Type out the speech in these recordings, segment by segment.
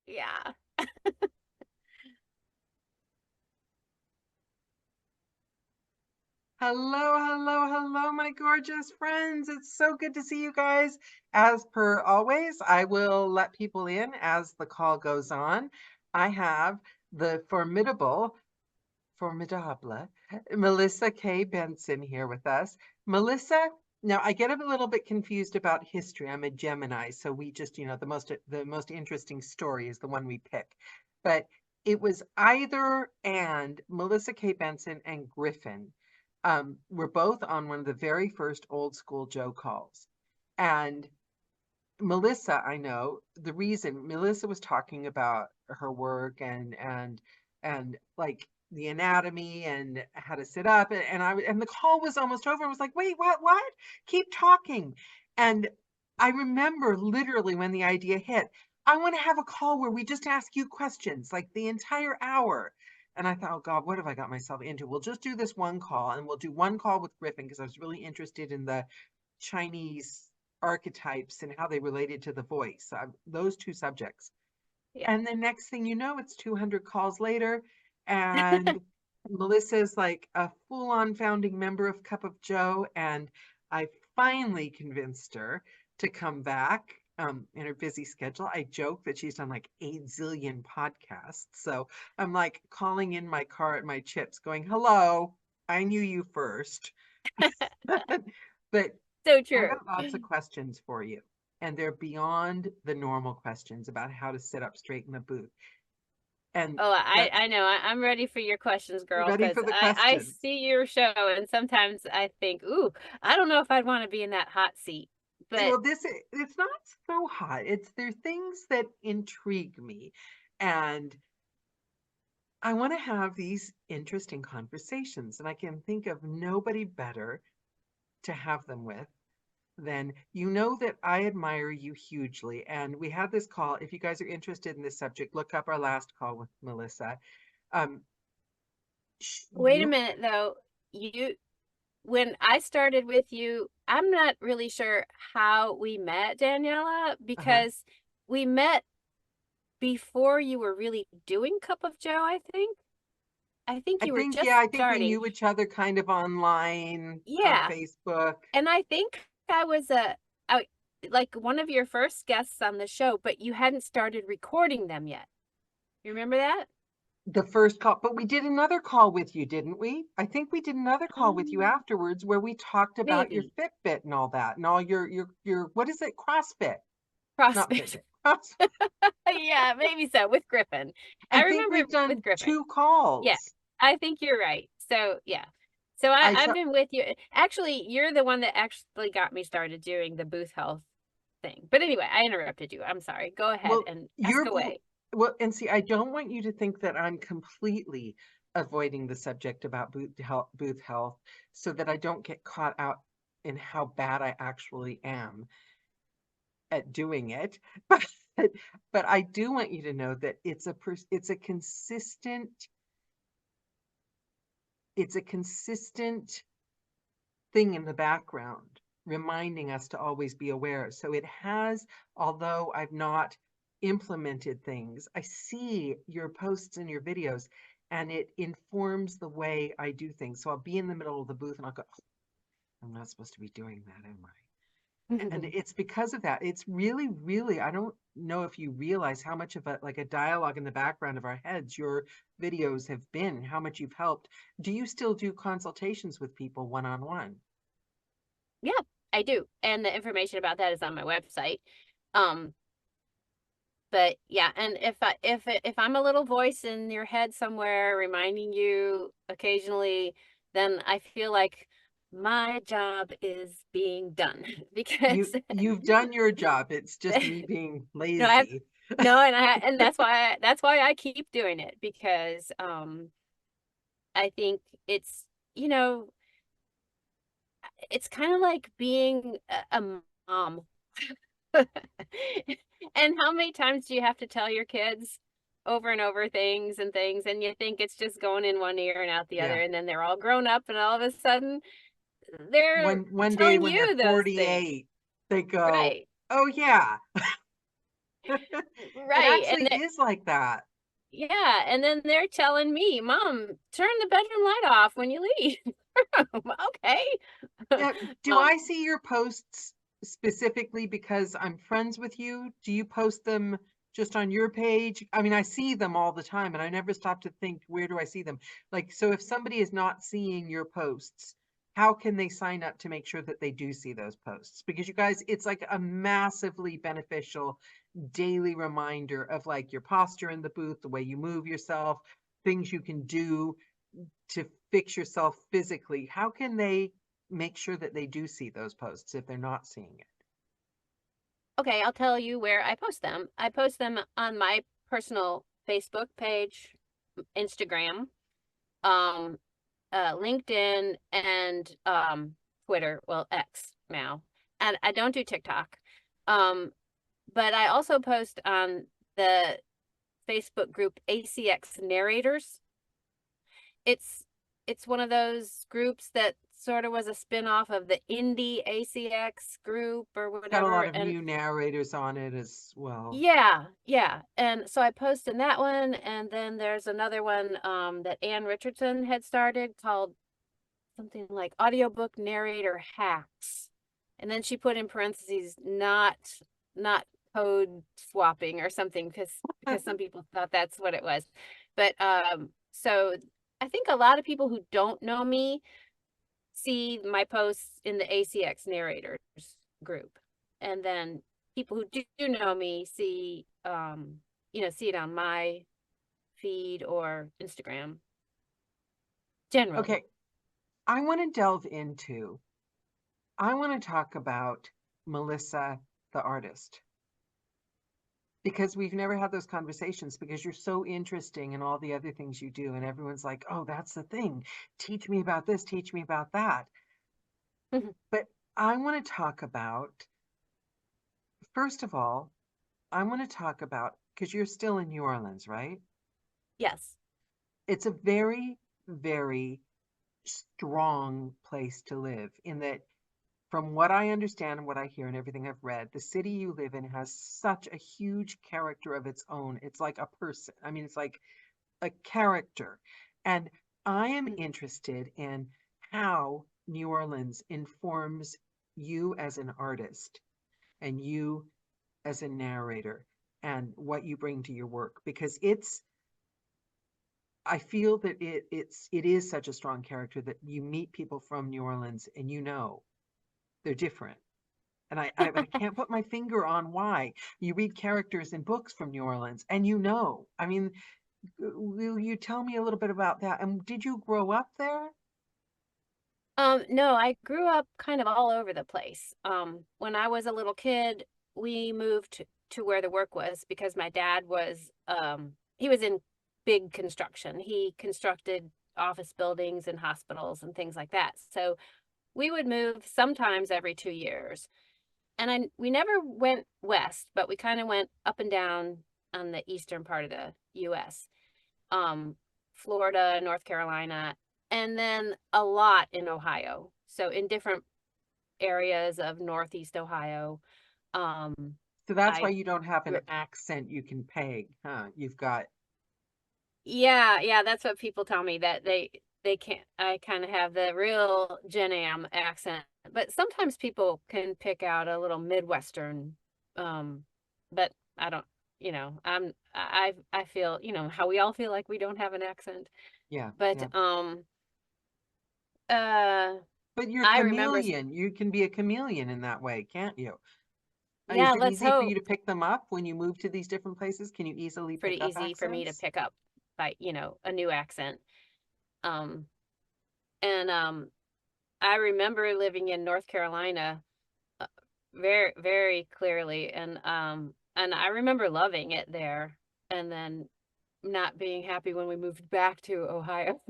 Yeah. Hello, hello, hello, my gorgeous friends. It's so good to see you guys. As per always, I will let people in as the call goes on. I have the formidable, Melissa Kay Benson here with us. Melissa, now I get a little bit confused about history. I'm a Gemini, so we just, the most interesting story is the one we pick. But it was either and Melissa Kay Benson and Griffin were both on one of the very first old school Joe calls. And Melissa, I know the reason Melissa was talking about her work and like the anatomy and how to sit up and the call was almost over. I was like, wait, what? Keep talking. And I remember literally when the idea hit, I want to have a call where we just ask you questions like the entire hour. And I thought, oh God, what have I got myself into? We'll just do this one call and we'll do one call with Griffin because I was really interested in the Chinese archetypes and how they related to the voice, those two subjects. Yeah. And the next thing you know, it's 200 calls later, and Melissa's like a full-on founding member of Cup of Joe, and I finally convinced her to come back in her busy schedule. I joke that she's done like 8 zillion podcasts, so I'm like calling in my car at my chips, going, "Hello, I knew you first." But So I true. got lots of questions for you, and they're beyond the normal questions about how to sit up straight in the booth. And Oh, that, I know. I'm ready for your questions, you girl, ready because for the I questions? see your show and sometimes I think, ooh, I don't know if I'd want to be in that hot seat. But Well, it's not so hot. There are things that intrigue me, and I want to have these interesting conversations, and I can think of nobody better to have them with then. You know that I admire you hugely. And we had this call. If you guys are interested in this subject, look up our last call with Melissa. Um, wait a you, minute though. You When I started with you, I'm not really sure how we met, Daniela, uh-huh. because we met before you were really doing Cup of Joe, I think. I think you were Yeah, just I think we starting. knew each other kind of online on Yeah. Facebook. And I think I was I, like one of your first guests on the show, but you hadn't started recording them yet. You remember that? The first call, but we did another call with you, didn't we? I think we did another call with you Um, afterwards where we talked about your Maybe Fitbit and all that and all your what is it? CrossFit, not CrossFit. Fitbit. Cross. Yeah, maybe so with Griffin. I I think remember we've done with Griffin. two Yeah, calls. I think you're right. So yeah. So I I've saw, been with you. Actually, you're the one that actually got me started doing the booth health thing. But anyway, I interrupted you. I'm sorry. Go ahead well, and ask you're away. well, and see, I don't want you to think that I'm completely avoiding the subject about booth health so that I don't get caught out in how bad I actually am at doing it. But but I do want you to know that it's a consistent thing in the background reminding us to always be aware. So it has, although I've not implemented things, I see your posts and your videos and it informs the way I do things. So I'll be in the middle of the booth and I'll go, "Oh, I'm not supposed to be doing that, am I?" And it's because of that. It's really, really, I don't know if you realize how much of a dialogue in the background of our heads your videos have been, how much you've helped. Do you still do consultations with people one-on-one? Yeah, I do. And the information about that is on my website. Um, but yeah, and if I'm a little voice in your head somewhere reminding you occasionally, then I feel like my job is being done because You've done your job. It's just me being no, I lazy. no, and that's why I keep doing it because I think it's, you know, it's kind of like being a mom. And how many times do you have to tell your kids over and over things and things, and you think it's just going in one ear and out the Yeah. other, and then they're all grown up, and all of a sudden they're One day telling when they're you those things. 48, they go, Right. "Oh yeah." It Right. actually is like that. Yeah, and then they're telling me, Mom, turn the bedroom light off when you leave. Okay. Now, do Um, I see your posts specifically because I'm friends with you? Do you post them just on your page? I mean, I see them all the time and I never stop to think, where do I see them? Like, so if somebody is not seeing your posts, how can they sign up to make sure that they do see those posts? Because you guys, it's like a massively beneficial daily reminder of like your posture in the booth, the way you move yourself, things you can do to fix yourself physically. How can they make sure that they do see those posts if they're not seeing it? okay, I'll tell you where I post them. I post them on my personal Facebook page, Instagram, um, LinkedIn, and Twitter. Well, X now, and I don't do TikTok. Um, but I also post on the Facebook group ACX Narrators. It's it's one of those groups that sort of was a spin-off of the indie ACX group or Got a lot whatever. of And new narrators on it as well. yeah, yeah. And so I posted that one, and then there's another one that Ann Richardson had started called something like Audiobook Narrator Hacks. And then she put in parentheses, not code swapping or something, because some people thought that's what it was. But so I think a lot of people who don't know me see my posts in the ACX Narrators group. And then people who do know me see see it on my feed or Instagram generally. Okay, I want to delve into, I want to talk about Melissa, the artist, because we've never had those conversations because you're so interesting in all the other things you do. And everyone's like, oh, that's the thing. Teach me about this, teach me about that. But I want to talk about, first of all, I want to talk about, because you're still in New Orleans, right? Yes. It's a very, very strong place to live in that, from what I understand and what I hear and everything I've read, the city you live in has such a huge character of its own. It's like a person. I mean, it's like a character. And I am interested in how New Orleans informs you as an artist and you as a narrator and what you bring to your work, because I feel that it is such a strong character that you meet people from New Orleans and they're different. And I can't put my finger on why. You read characters in books from New Orleans and I mean, will you tell me a little bit about that? And did you grow up there? No, I grew up kind of all over the place. When I was a little kid, we moved to where the work was because my dad was he was in big construction. He constructed office buildings and hospitals and things like that. So we would move sometimes every 2 years. And we never went west, but we kind of went up and down on the eastern part of the US. Um, Florida, North Carolina, and then a lot in Ohio. So in different areas of Northeast Ohio. Um, So that's why I you don't have an grew, accent you can peg, huh? You've got, yeah, yeah, that's what people tell me that they can't. I kind of have the real Gen Am accent, but sometimes people can pick out a little Midwestern. Um, but I don't. I feel how we all feel like we don't have an accent, yeah, but yeah. uh, But you're I remember. chameleon. You can be a chameleon in that way, can't you? Yeah, Is it let's easy for you hope. to pick them up when you move to these different places? Can you easily pick Pretty up easy for me to accents? pick up by a new accent. Um, and I remember living in North Carolina uh, very, very clearly, and I remember loving it there, and then not being happy when we moved back to Ohio.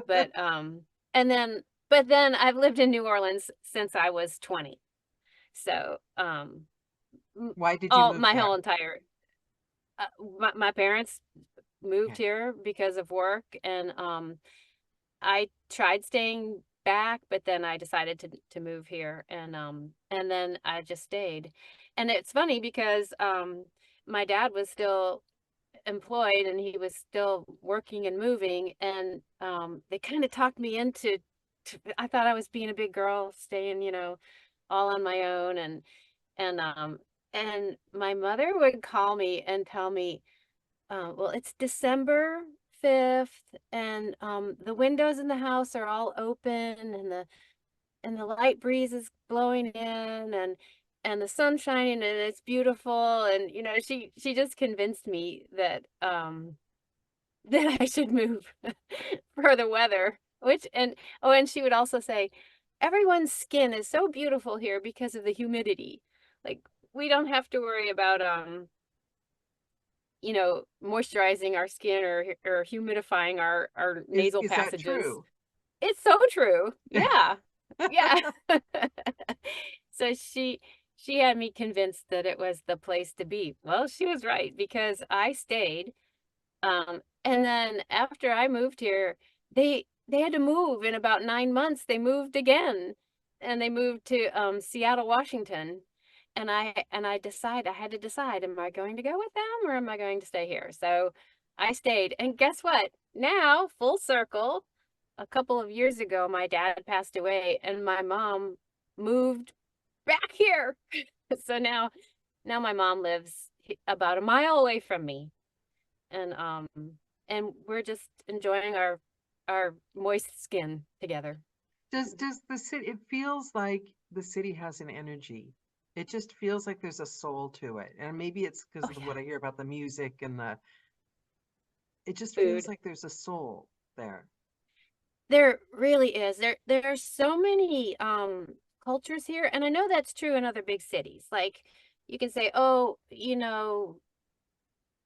But and then But then I've lived in New Orleans since I was 20. So, Why did you all move my there? whole entire my parents moved Okay. here because of work, and I tried staying back, but then I decided to move here, and then I just stayed. And it's funny because my dad was still employed and he was still working and moving, and they kind of talked me into I thought I was being a big girl staying, all on my own, and and my mother would call me and tell me, well, it's December 5th, and the windows in the house are all open, and the light breeze is blowing in, and the sun shining, and it's beautiful. And she just convinced me that that I should move for the weather. Which and oh, and she would also say, everyone's skin is so beautiful here because of the humidity. Like, we don't have to worry about moisturizing our skin, or humidifying our nasal Is that passages. true? It's so true. Yeah. Yeah. So she had me convinced that it was the place to be. Well, she was right, because I stayed. And then after I moved here, they had to move in about 9 months. They moved again, and they moved to Seattle, Washington. And I had to decide, am I going to go with them or am I going to stay here? So I stayed. And guess what? Now, full circle, a couple of years ago, my dad passed away and my mom moved back here. So now my mom lives about a mile away from me, and we're just enjoying our moist skin together. Does the city, it feels like the city has an energy. It just feels like there's a soul to it. And maybe it's because Oh of yeah, what I hear about the music and it just feels food. like there's a soul there. There really is. There are so many cultures here, and I know that's true in other big cities. Like, you can say, oh,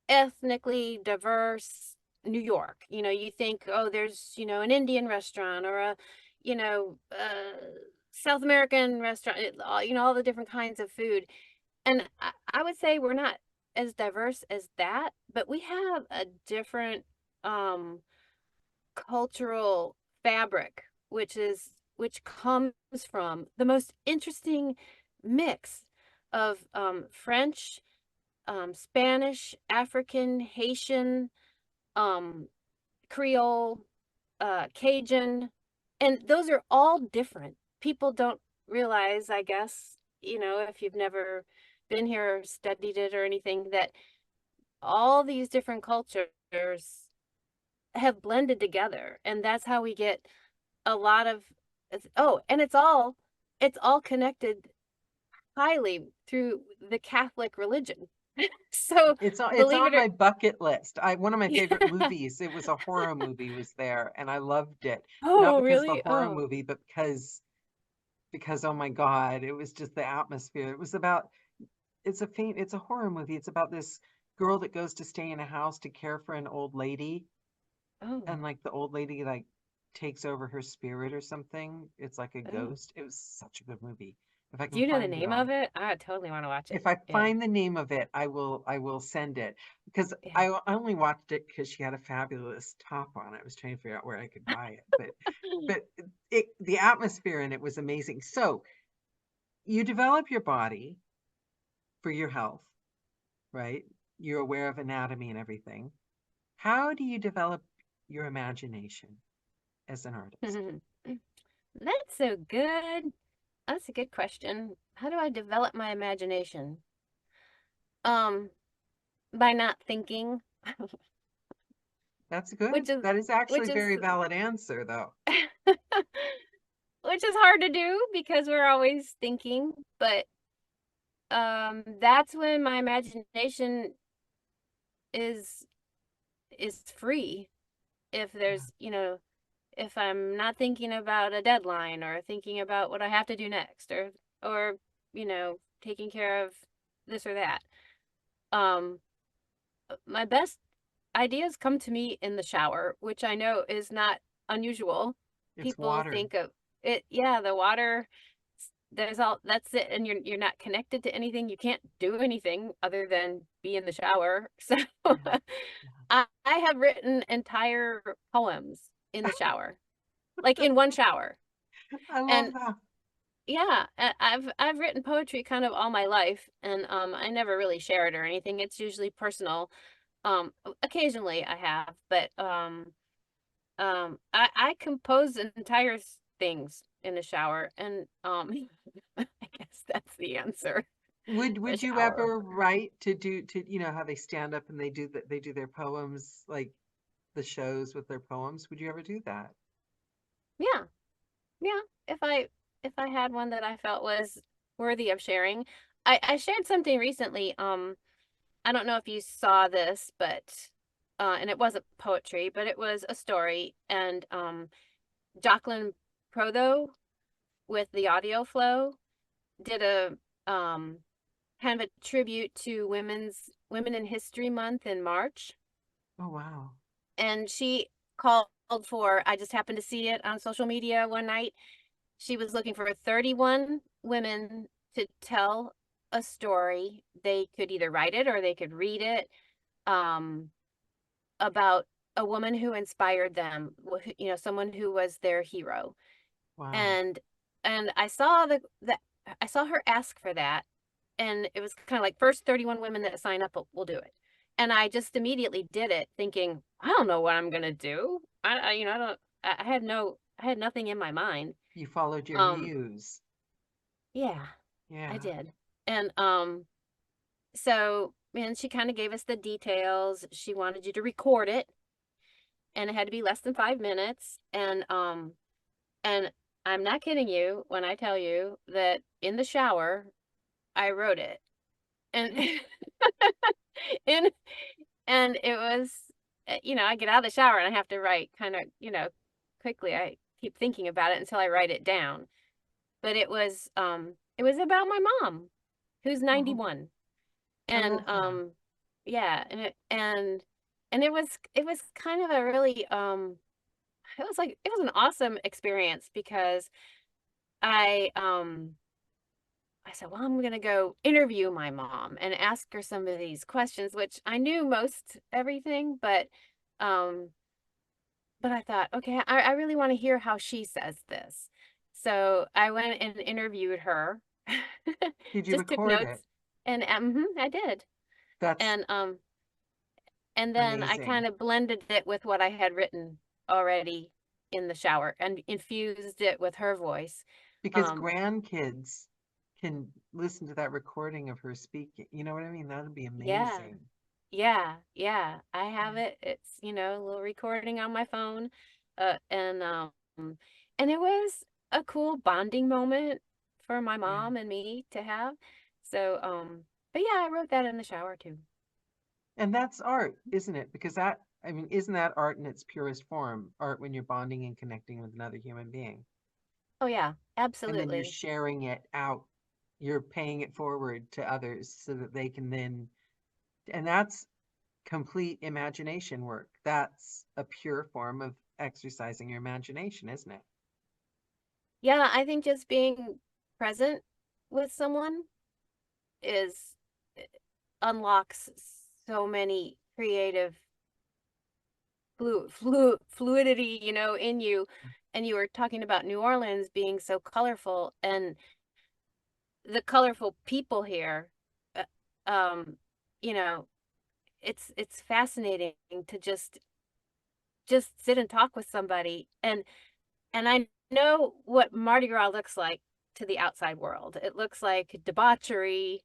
ethnically diverse New York. You think, oh, there's, an Indian restaurant, or a, South American restaurant, all the different kinds of food. And I would say we're not as diverse as that, but we have a different um cultural fabric, which comes from the most interesting mix of French, Spanish, African, Haitian, um, Creole, Cajun, and those are all different. People don't realize, I guess, if you've never been here or studied it or anything, that all these different cultures have blended together, and that's how we get a lot of and it's all connected highly through the Catholic religion. So, It's believe on it or my bucket list. One of my favorite yeah. movies, it was a horror movie, was there, and I loved it. Not Oh, because of the really? horror Oh. movie, but because oh my God, it was just the atmosphere. It's a horror movie. It's about this girl that goes to stay in a house to care for an old lady, Oh. and like the old lady like takes over her spirit or something. It's like a Oh. gonst. It was such a good movie. If I Do can you know the find it, name of it? I totally want to watch it. if I Yeah. find the name of it, I will send it because Yeah. I only watched it because she had a fabulous top on. I was trying to figure out where I could buy it, but the atmosphere in it was amazing. So you develop your body for your health, right? You're aware of anatomy and everything. How do you develop your imagination as an artist? That's so good. That's a good question. How do I develop my imagination? Um, by not thinking, That's good. which is That is actually which a is very valid answer, though. which is hard to do because we're always thinking, but that's when my imagination is free. If Yeah. if I'm not thinking about a deadline, or thinking about what I have to do next, or taking care of this or that. Um my best ideas come to me in the shower, which I know is not unusual. It's People water. think of Yeah, the water, there's all, that's it, and you're not connected to anything. You can't do anything other than be in the shower. So Yeah. Yeah. I have written entire poems in the shower, like in one shower. I love And that. yeah, I've written poetry kind of all my life, and I never really share it or anything. It's usually personal. Occasionally I have, but I compose entire things in the shower, and I guess that's the answer. The Would you shower. ever write to you know how they stand up and they do their poems, like the shows with their poems? Would you ever do that? Yeah, yeah. If I had one that I felt was worthy of sharing, I shared something recently. I don't know if you saw this, but and it wasn't poetry, but it was a story, and Jacqueline Prodo with the audio flow did a um kind of a tribute to Women in History Month in March. Oh wow. And she called for, I just happened to see it on social media one night. She was looking for 31 women to tell a story. They could either write it or they could read it, um, about a woman who inspired them, someone who was their hero. Wow. And I saw the I saw her ask for that, and it was kind of like, first 31 women that sign up will do it. And I just immediately did it, thinking, I don't know what I'm gonna do. I don't. I had nothing in my mind. You followed your Um, muse. yeah, I Yeah. did. And so, man, she kind of gave us the details. She wanted you to record it, and it had to be less than 5 minutes. And I'm not kidding you when I tell you that in the shower I wrote it. And and and it was, I get out of the shower and I have to write kind of, quickly. I keep thinking about it until I write it down. But it was about my mom, who's Oh, 91. I And love that. yeah, and it was kind of a really it was an awesome experience, because I I said, well, I'm going to go interview my mom and ask her some of these questions, which I knew most everything, um, but I thought, okay, I really want to hear how she says this. So I went and interviewed her, Did you just took record notes, it? and I did. That's And and then I amazing kind of blended it with what I had written already in the shower and infused it with her voice. because Um, grandkids can listen to that recording of her speaking. You know what I mean? That would be yeah. amazing. Yeah, yeah, I Yeah. have it. It's, a little recording on my phone. Uh, and um and it was a cool bonding moment for my Yeah. mom and me to have. So, but yeah, I wrote that in the shower too. And that's art, isn't it? Because that, I mean, isn't that art in its purest form? Art when you're bonding and connecting with another human being. Oh yeah, And then you're absolutely. sharing it out. You're paying it forward to others so that they can then, and that's complete imagination work. That's a pure form of exercising your imagination, isn't it? Yeah, I think just being present with someone is eh, unlocks so many creative fluidity, in you. And you were talking about New Orleans being so colorful, and the colorful people here. uh, um you know it's fascinating to just sit and talk with somebody, and I know what Mardi Gras looks like to the outside world. It looks like debauchery,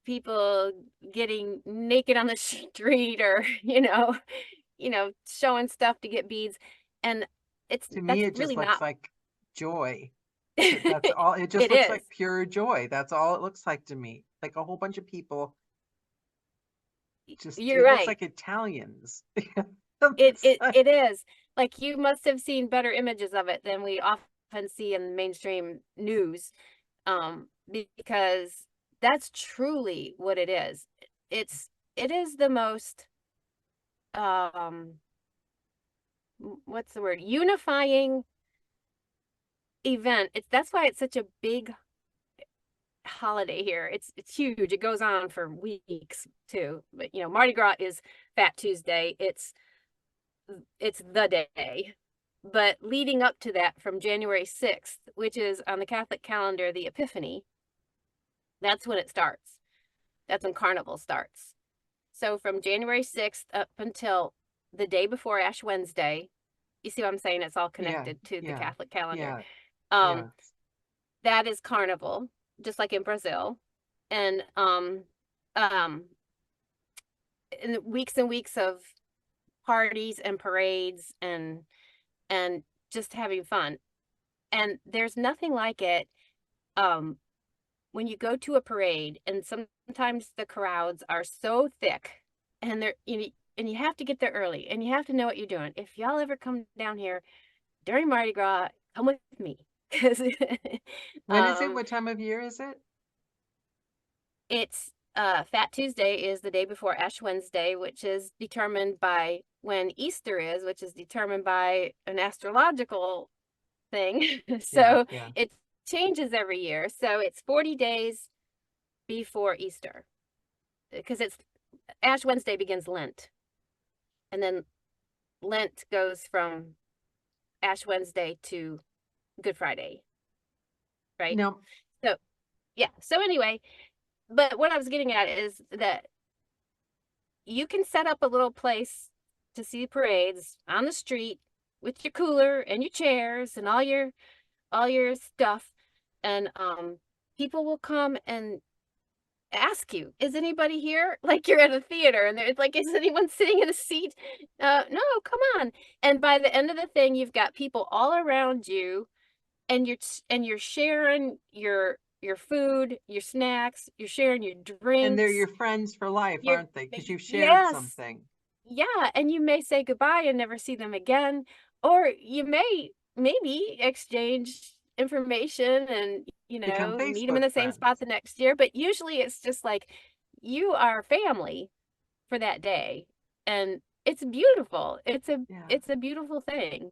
people getting naked on the street, or showing stuff to get beads. And To me, that's it just really looks not. like joy. That's It all. It just looks is. like pure joy. That's all it looks like to me. Like a whole bunch of people. Just You're it looks right. like Italians. It It's it like, it is. Like, you must have seen better images of it than we often see in mainstream news. Because that's truly what it is. It is the most what's the word? Unifying event. That's why it's such a big holiday here. It's huge. It goes on for weeks too. But you know, Mardi Gras is Fat Tuesday. It's the day. But leading up to that, from January 6th, which is on the Catholic calendar, the Epiphany, that's when it starts. That's when Carnival starts. So from January 6th up until the day before Ash Wednesday, you see what I'm saying? It's all Yeah, connected to the yeah, Catholic calendar. yeah, Um, yeah. that is Carnival, just like in Brazil. And um and weeks of parties and parades and just having fun. And there's nothing like it um when you go to a parade, and sometimes the crowds are so thick, and and you have to get there early, and you have to know what you're doing. If y'all ever come down here during Mardi Gras, come with me, because When is it? What time of year is it? it's Fat Tuesday is the day before Ash Wednesday, which is determined by when Easter is, which is determined by an astrological thing. Yeah, So yeah. it changes every year. So it's 40 days before Easter, because it's Ash Wednesday begins Lent, and then Lent goes from Ash Wednesday to Good Friday, right? No, So yeah. So anyway, but what I was getting at is that you can set up a little place to see parades on the street with your cooler and your chairs and all your stuff, and people will come and ask you, is anybody here? Like you're at a theater, and it's like, is anyone sitting in a seat? No, come on. And by the end of the thing, you've got people all around you, and you're sharing your food, your snacks, you're sharing your and they're drinks. your friends for life, You're aren't they? Because you've shared Yes, something. yeah, and you may say goodbye and never see them again, or you may maybe exchange information and, Become meet them in Facebook the same spot friends. the next year. But usually it's just like you are family for that day, and it's beautiful. Yeah. It's a beautiful thing.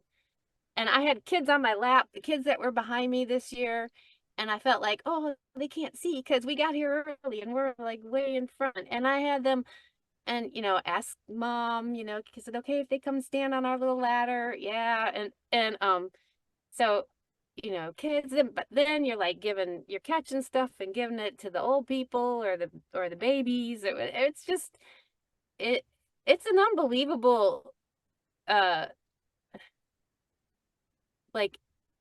And I had kids on my lap, the kids that were behind me this year, and I felt like, oh, they can't see because we got here early and we're like way in front. And I had them and ask mom, is it okay if they come stand on our little ladder? Yeah. And so kids, but then you're like you're catching stuff and giving it to the old people or the babies. It's just it it's an unbelievable uh like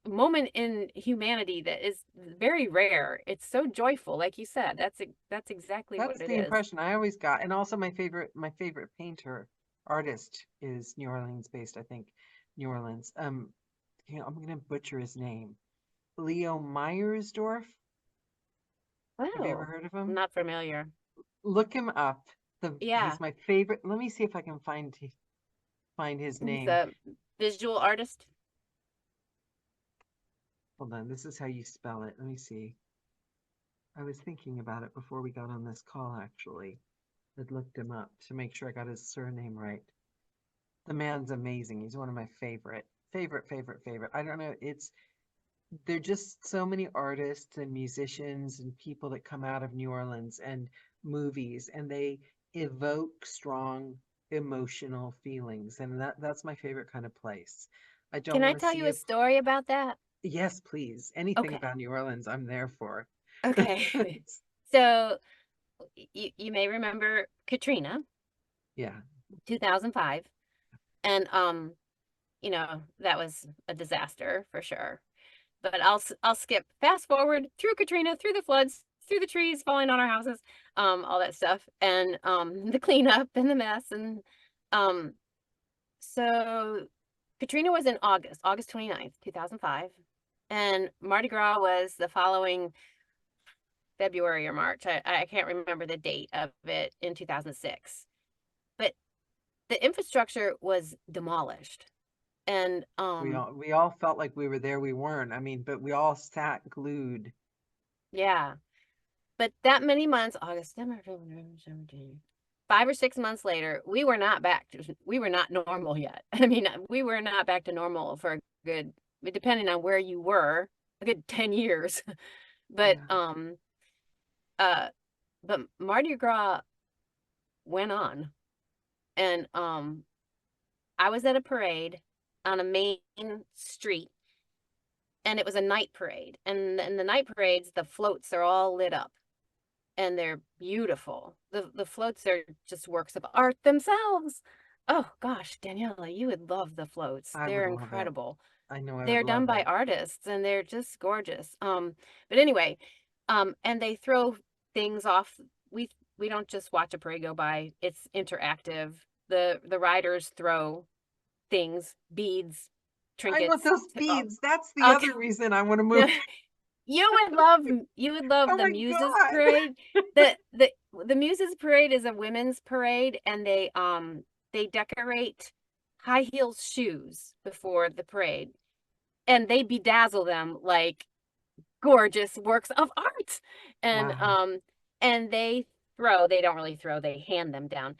moment in humanity that is very rare. It's so joyful, like you said. That's exactly what That's it the is. impression I always got. And also my favorite painter artist is New Orleans based, I think. New Orleans. I'm gonna butcher his name. Leo Meyersdorf. Have you ever Oh, heard of I'm him? not familiar. Look him up. Yeah. He's my favorite. Let me see if I can find his He's name. a visual artist. Hold on. This is how you spell it. Let me see. I was thinking about it before we got on this call, actually. I looked him up to make sure I got his surname right. The man's amazing. He's one of my favorite. I don't know. There are just so many artists and musicians and people that come out of New Orleans and movies, and they evoke strong emotional feelings, and that's my favorite kind of place. I don't Can I want to tell you see a a story about that? Yes, please. Anything Okay. about New Orleans, I'm there for. Okay. So you may remember Katrina, Yeah, 2005, and that was a disaster for sure. But I'll skip fast forward through Katrina, through the floods, through the trees falling on our houses, all that stuff, and the cleanup and the mess. And um so Katrina was in August 29th, 2005, and Mardi Gras was the following February or March. I can't remember the date of it, in 2006. But the infrastructure was demolished. And we all felt like we were there. We weren't. I mean, but we all sat glued. yeah. But that many months, August, September, October, November, December, January, 5 or 6 months later, we were not normal yet. I mean, we were not back to normal for a good, depending on where you were. a good 10 years. But Yeah. uh but Mardi Gras went on, and I was at a parade on a main street, and it was a night parade. And in the night parades, the floats are all lit up and they're beautiful. The floats are just works of art themselves. Oh gosh, Daniela, you would love the floats. I would They're love it. incredible. I know I would They're done love by it. artists and they're just gorgeous. But anyway, and they throw things off. We don't just watch a parade go by. It's interactive. The riders throw things, beads, I want trinkets. those beads. That's the Okay. other reason I want to move. You would Oh love the my Muses God. Parade. The Muses Parade is a women's parade, and they decorate high heels shoes before the parade, and they bedazzle them like gorgeous works of art. And Wow. they don't really throw, they hand them down.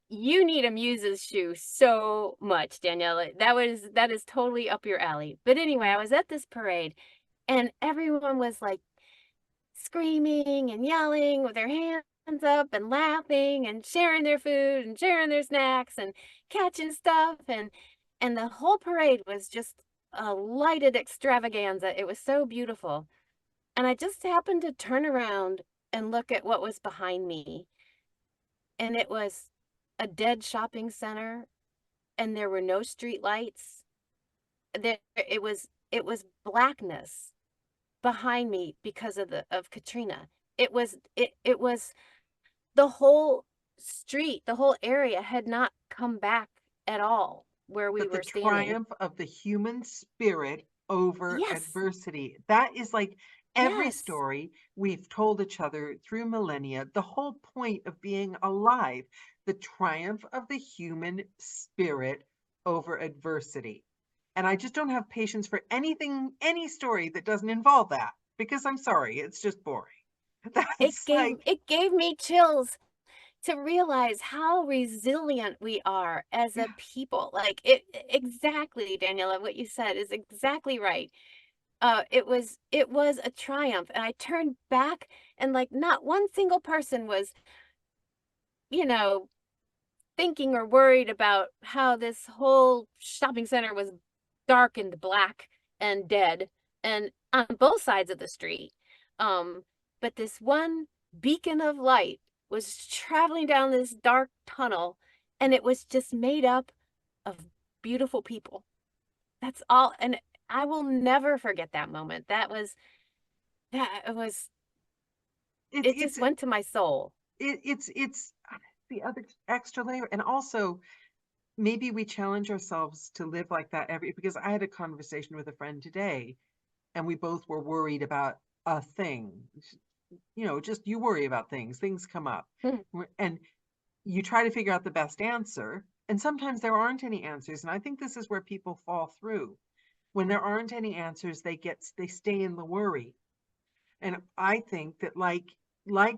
You need a Muses shoe so much, Daniela. That is totally up your alley. But anyway, I was at this parade and everyone was like screaming and yelling with their hands up and laughing and sharing their food and sharing their snacks and catching stuff, and the whole parade was just a lighted extravaganza. It was so beautiful. And I just happened to turn around and look at what was behind me, and it was a dead shopping center, and there were no street lights. It was blackness behind me because of Katrina. It was the whole street, the whole area had not come back at all where we But the were standing. triumph of the human spirit over Yes, adversity. That is like every yes, story we've told each other through millennia. The whole point of being alive, the triumph of the human spirit over adversity. And I just don't have patience for anything, any story that doesn't involve that, because I'm sorry, it's just boring. That's like, it gave me chills to realize how resilient we are as a yeah, people. Like it exactly, Daniela, what you said is exactly right. It was a triumph, and I turned back, and like not one single person was, you know, thinking or worried about how this whole shopping center was dark and black and dead, and on both sides of the street. Um, but this one beacon of light was traveling down this dark tunnel, and it was just made up of beautiful people. That's all. And I will never forget that moment. That was it it's just went to my soul. it's the other extra layer. And also maybe we challenge ourselves to live like that every, because I had a conversation with a friend today and we both were worried about a thing. Just you worry about things come up. Hmm. And you try to figure out the best answer, and sometimes there aren't any answers. And I think this is where people fall through. When there aren't any answers, they stay in the worry. And I think that like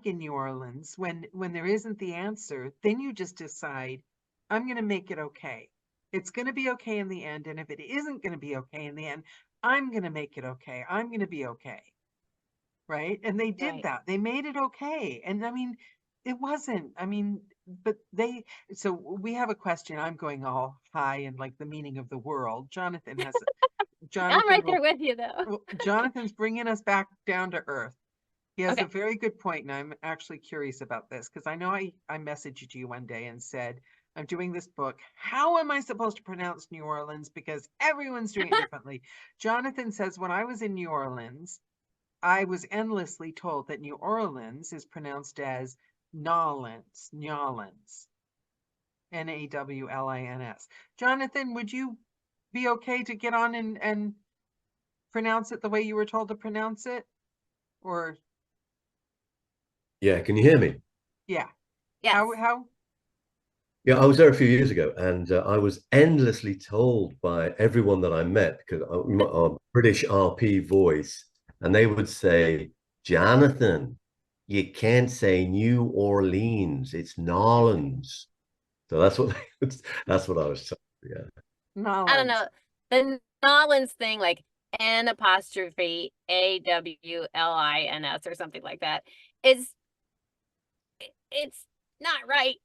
in New Orleans, when there isn't the answer, then you just decide, I'm going to make it okay. It's going to be okay in the end. And if it isn't going to be okay in the end, I'm going to make it okay. I'm going to be okay. Right? And they did Right. that. They made it okay. And I mean, it wasn't. I mean, but so we have a question. I'm going all high and like the meaning of the world. I'm Jonathan right there will, with you though. Jonathan's bringing us back down to earth. He has a Okay. very good point, and I'm actually curious about this because I know I messaged you one day and said, I'm doing this book. How am I supposed to pronounce New Orleans? Because everyone's doing it differently. Jonathan says, when I was in New Orleans, I was endlessly told that New Orleans is pronounced as Nolans, Nolans, Nawlins. Jonathan, would you be okay to get on and pronounce it the way you were told to pronounce it? Or, Yeah, can you hear me? yeah. Yes. How? Yeah, I was there a few years ago, and I was endlessly told by everyone that I met, because I'm a British RP voice, and they would say, Jonathan, you can't say New Orleans, it's Nolans. So that's what I was told. Yeah. I don't Nolans. know. The Nolans thing, like N apostrophe AWLINS or something like that. It's not right.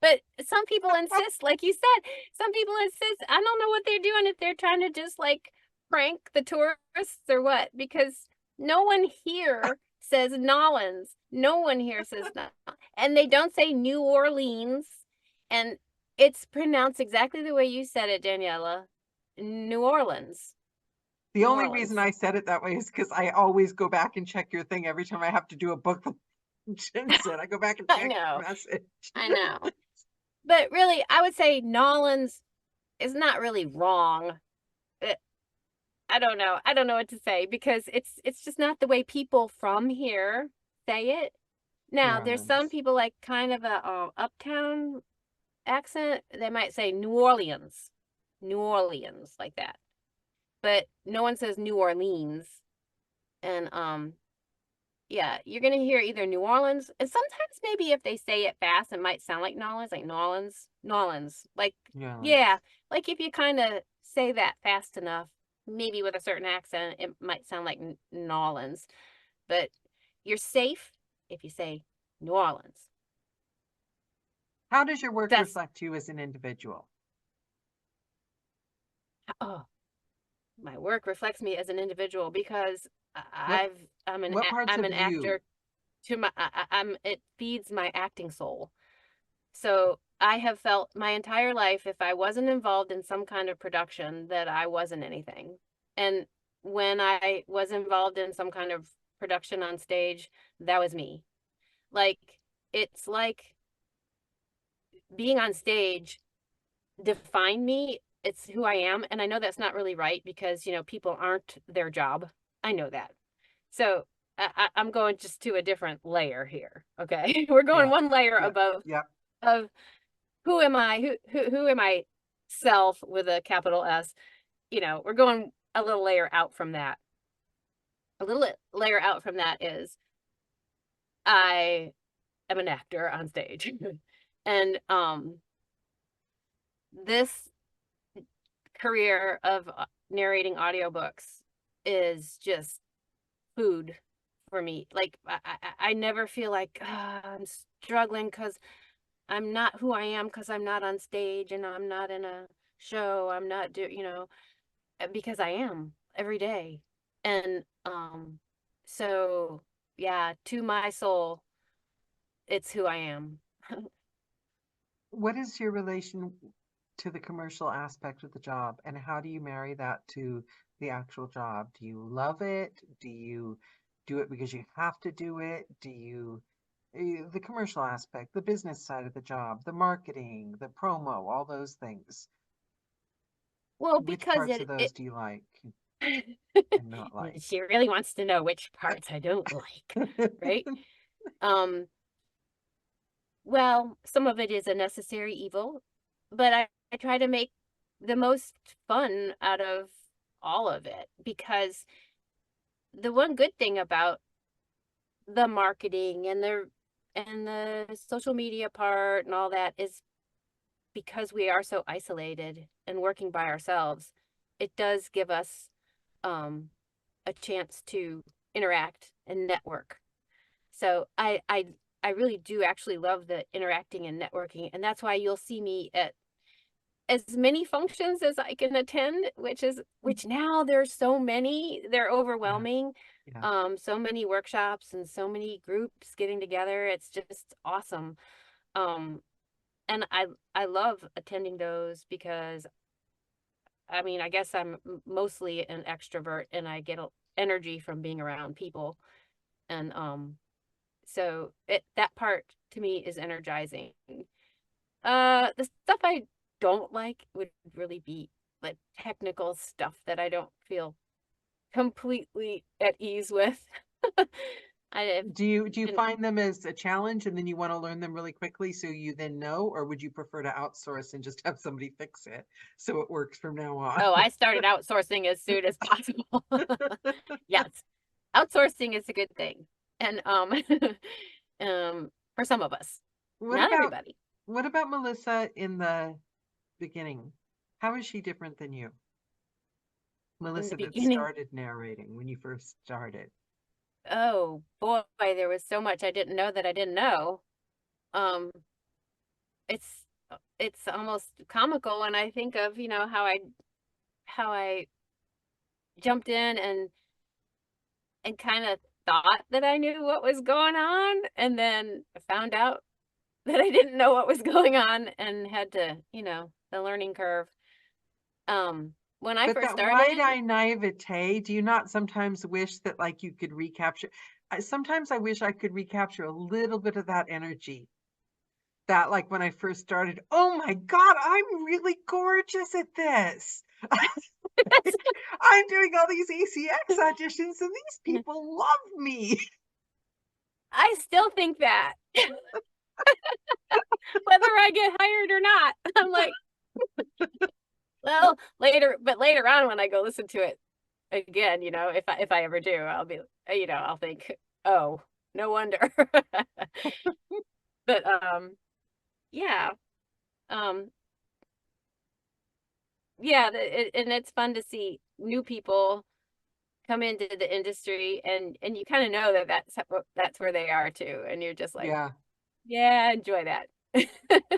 But some people insist, like you said, some people insist. I don't know what they're doing, if they're trying to just like prank the tourists or what, because no one here says Nolans. No one here says that. And they don't say New Orleans. And it's pronounced exactly the way you said it, Daniela. New Orleans. The New only Orleans. reason I said it that way is because I always go back and check your thing every time I have to do a book with Jensen. I go back and I check know. your message. I know. But really, I would say Nolans is not really wrong. I don't know. I don't know what to say, because it's just not the way people from here say it. Now, New there's some Orleans. people like kind of a uptown accent. They might say New Orleans, like that. But no one says New Orleans. And yeah, you're gonna hear either New Orleans, and sometimes maybe if they say it fast, it might sound like Nolans, like Nolans, like New Orleans. yeah, like if you kind of say that fast enough, maybe with a certain accent, it might sound like Nolans, but you're safe if you say New Orleans. How does your work That's reflect you as an individual? oh, my work reflects me as an individual, because What I'm what parts I'm of an you? actor to my I'm it feeds my acting soul. So I have felt my entire life, if I wasn't involved in some kind of production, that I wasn't anything. And when I was involved in some kind of production on stage, that was me. Like, it's like being on stage defined me. It's who I am. And I know that's not really right, because, people aren't their job. I know that. So I'm going just to a different layer here. Okay. We're going Yeah. one layer Yeah. above Yeah. of who am I? Who am I? Self with a capital S. We're going a little layer out from that. A little layer out from that is I am an actor on stage, and this career of narrating audiobooks is just food for me. Like I never feel like I'm struggling because I'm not who I am, because I'm not on stage and I'm not in a show. I'm not because I am every day. And so yeah, to my soul, it's who I am. What is your relation to the commercial aspect of the job, and how do you marry that to the actual job? Do you love it? Do you do it because you have to do it? Do you the commercial aspect, the business side of the job, the marketing, the promo, all those things? Well, Which because parts of those do you like and not like? she really wants to know which parts I don't like, right? Um, well, some of it is a necessary evil, but I try to make the most fun out of all of it, because the one good thing about the marketing and the social media part and all that is, because we are so isolated and working by ourselves, it does give us a chance to interact and network. So I really do actually love the interacting and networking, and that's why you'll see me at as many functions as I can attend, which now there's so many, they're Yeah. overwhelming. Yeah. So many workshops and so many groups getting together. It's just awesome. Um, and I love attending those, because I mean, I guess I'm mostly an extrovert, and I get energy from being around people. And so that part to me is energizing. The stuff I don't like would really be like technical stuff that I don't feel completely at ease with. I Do you and find them as a challenge and then you want to learn them really quickly so you then know, or would you prefer to outsource and just have somebody fix it so it works from now on? I started outsourcing as soon as possible. Yes, outsourcing is a good thing, and for some of us, What not about everybody. Melissa in the beginning? How is she different than you? in the Melissa, that beginning. started narrating when you first started? Oh boy, there was so much I didn't know that I didn't know. Um, it's it's almost comical when I think of, how I jumped in and kind of thought that I knew what was going on, and then found out that I didn't know what was going on and had to, the learning curve. When I But first that started, wide-eye naivete, do you not sometimes wish that like you could recapture? Sometimes I wish I could recapture a little bit of that energy. That like when I first started, oh my God, I'm really gorgeous at this. I'm doing all these ACX auditions and these people love me. I still think that. Whether I get hired or not. I'm like, well, later on when I go listen to it again, if I ever do, I'll be, I'll think, oh, no wonder. But yeah. Um yeah, and it's fun to see new people come into the industry, and you kind of know that that's where they are too, and you're just like, Yeah, yeah, enjoy that.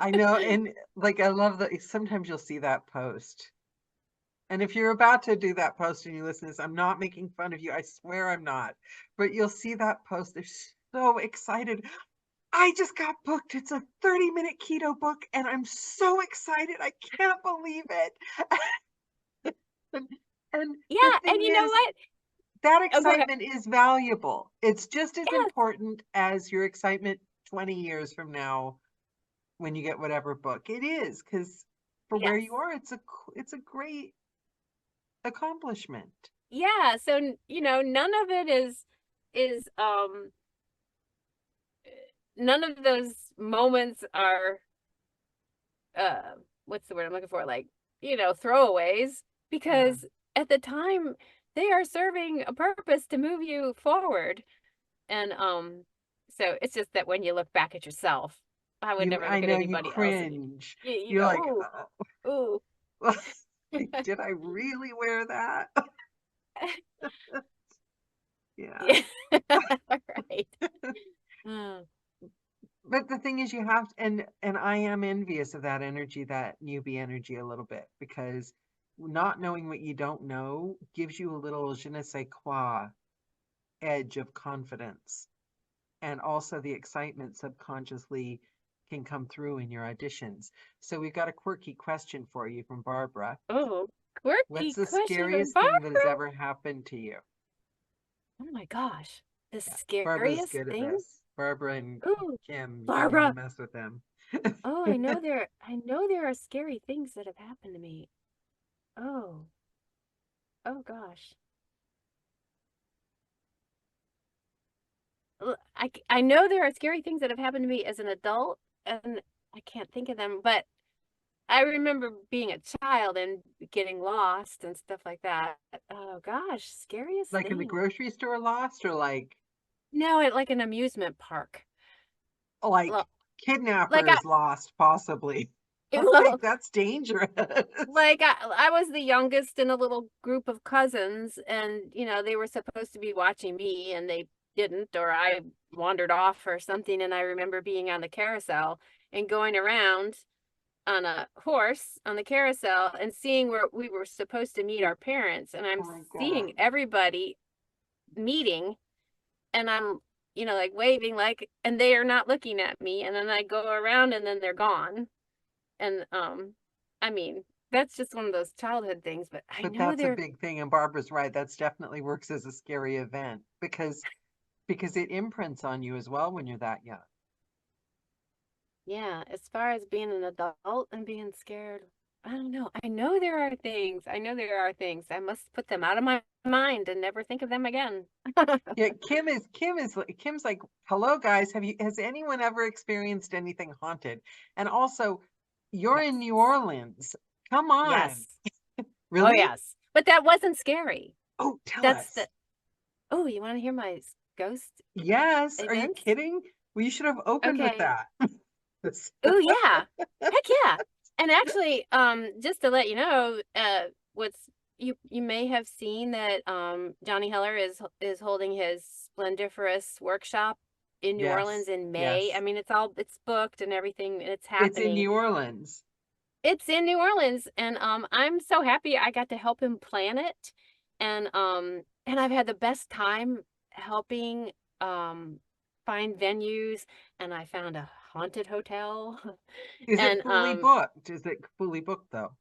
I know. And like, I love that sometimes you'll see that post. And if you're about to do that post and you listen to this, I'm not making fun of you. I swear I'm not. But you'll see that post. They're so excited. I just got booked. It's a 30-minute keto book, and I'm so excited. I can't believe it. And, and the Yeah, and thing you know is, what? that Oh, go ahead. excitement is valuable. It's just as Yes, important as your excitement 20 years from now when you get whatever book. It is, because for where yes. you are, it's a great accomplishment. Yeah, so none of it is none of those moments are what's the word I'm looking for? Like, throwaways, Yeah. because at the time they are serving a purpose to move you forward. And so it's just that when you look back at yourself, I would never I look at know you anybody else and cringe. you You're like, go, ooh, oh, ooh. did I really wear that? Yeah. Yeah. Right. Oh, But the thing is, you have to, and I am envious of that energy, that newbie energy a little bit, because not knowing what you don't know gives you a little je ne sais quoi edge of confidence. And also the excitement subconsciously can come through in your auditions. So we've got a quirky question for you from Barbara. oh, What's quirky the question from scariest thing that has Barbara. ever happened to you? Oh my gosh. The Yeah, Barbara's scariest good at thing? this. Barbara and Ooh, Kim, you don't want to Barbara. mess with them. Oh, I know there are scary things that have happened to me. Oh, oh gosh. I know there are scary things that have happened to me as an adult, and I can't think of them, but I remember being a child and getting lost and stuff like that. Oh gosh, scariest Like in the thing. grocery store lost, or No, at like an amusement park. like Well, like kidnappers lost, possibly. Like well, that's dangerous. like I was the youngest in a little group of cousins, and they were supposed to be watching me, and they didn't, or I wandered off or something. And I remember being on the carousel and going around on a horse on the carousel and seeing where we were supposed to meet our parents, and I'm Oh my God. seeing everybody meeting, and I'm like waving, like, and they are not looking at me, and then I go around and then they're gone. And I mean, that's just one of those childhood things, but I But know that's a they're, big thing, and Barbara's right. That's definitely works as a scary event because it imprints on you as well when you're that young. yeah, as far as being an adult and being scared, I don't know. I know there are things. I know there are things. I must put them out of my mind and never think of them again. Yeah, Kim's like, hello guys, has anyone ever experienced anything haunted? And also, you're Yes. in New Orleans. Come on. Yes. Oh, Really? yes. But that wasn't scary. Oh, tell That's us. the, oh, you want to hear my ghost Yes. Are you events? kidding? Well, you should have opened with Okay. that. Oh, yeah. Heck yeah. And actually, just to let you know, what's you may have seen that Johnny Heller is holding his Splendiferous workshop in New Orleans Yes, in May. I yes. mean, it's booked and everything, and it's It's in happening. New Orleans. It's in New Orleans, and I'm so happy I got to help him plan it, and I've had the best time helping find venues, and I found a haunted hotel. Is it And fully booked? Is it fully booked though?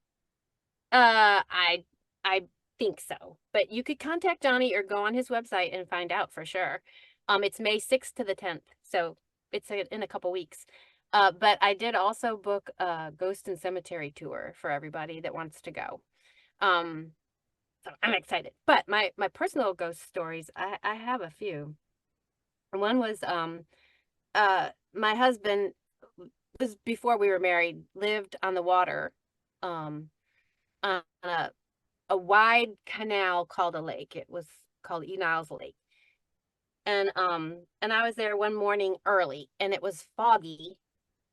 I think so, but you could contact Johnny or go on his website and find out for sure. It's May 6th to the 10th, so it's in a couple weeks. But I did also book a ghost and cemetery tour for everybody that wants to go. Um, so I'm excited. But my personal ghost stories, I have a few. One was my husband was, before we were married, lived on the water, on a wide canal called a lake. It was called Niles Lake. And I was there one morning early, and it was foggy,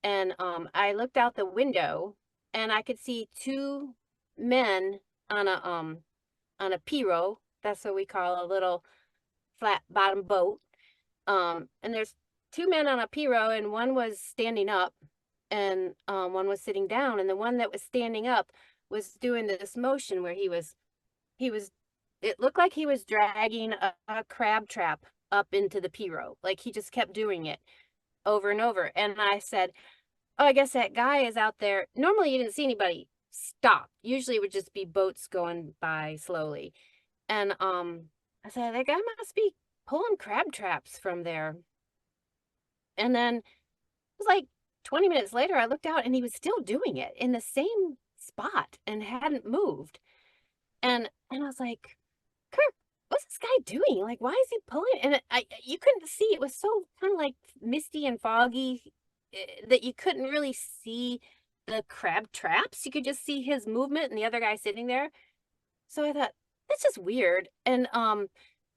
and I looked out the window and I could see two men on a pirogue. That's what we call a little flat bottom boat. And there's two men on a pirogue, and one was standing up and one was sitting down, and the one that was standing up was doing this motion where he was it looked like he was dragging a crab trap up into the pirogue. Like he just kept doing it over and over. And I said, oh, I guess that guy is out there. Normally you didn't see anybody stop. Usually it would just be boats going by slowly. And I said, that guy must be pulling crab traps from there. And then it was like 20 minutes later, I looked out and he was still doing it in the same spot and hadn't moved. And I was like, Kirk, what's this guy doing? Like, why is he pulling? And you couldn't see. It was so kind of like misty and foggy that you couldn't really see the crab traps. You could just see his movement and the other guy sitting there. So I thought, that's just weird. And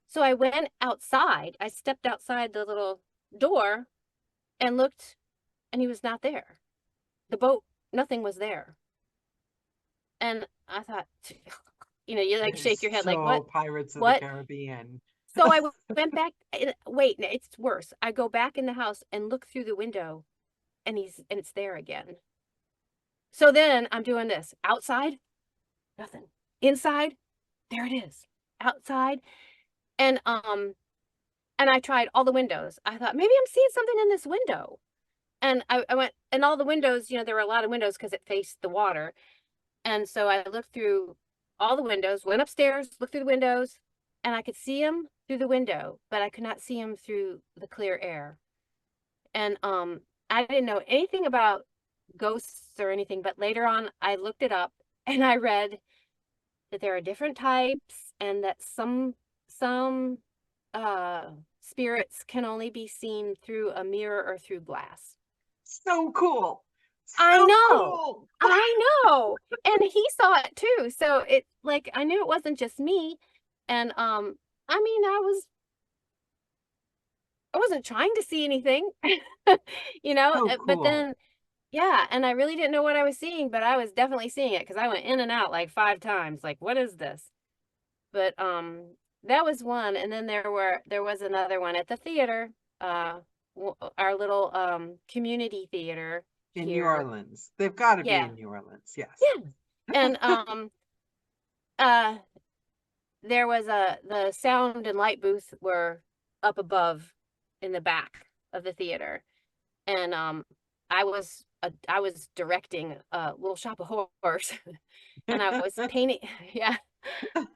so I went outside. I stepped outside the little door and looked, and he was not there. The boat, nothing was there. And I thought, you like It shake is your head like, so what? Pirates of the What? Caribbean. So I went back. Wait, it's worse. I go back in the house and look through the window, and it's there again. So then I'm doing this. Outside, nothing. Inside, there it is. Outside, and I tried all the windows. I thought maybe I'm seeing something in this window, and I went, and all the windows. There were a lot of windows because it faced the water, and so I looked through all the windows. Went upstairs, looked through the windows, and I could see him through the window, but I could not see him through the clear air. And I didn't know anything about ghosts or anything, but later on I looked it up and I read that there are different types, and that some spirits can only be seen through a mirror or through glass. So cool. I So know. cool. I know. And he saw it too. So it, like, I knew it wasn't just me. And I mean, I wasn't trying to see anything, So but cool. then, yeah, and I really didn't know what I was seeing, but I was definitely seeing it because I went in and out like 5 times. Like, what is this? But that was one, and then there was another one at the theater, our little community theater In New here. Orleans. They've got to be Yeah, in New Orleans. Yes. yeah, and uh, there was the sound and light booth were up above in the back of the theater, and I was directing Little Shop of Horrors, and I was painting. Yeah,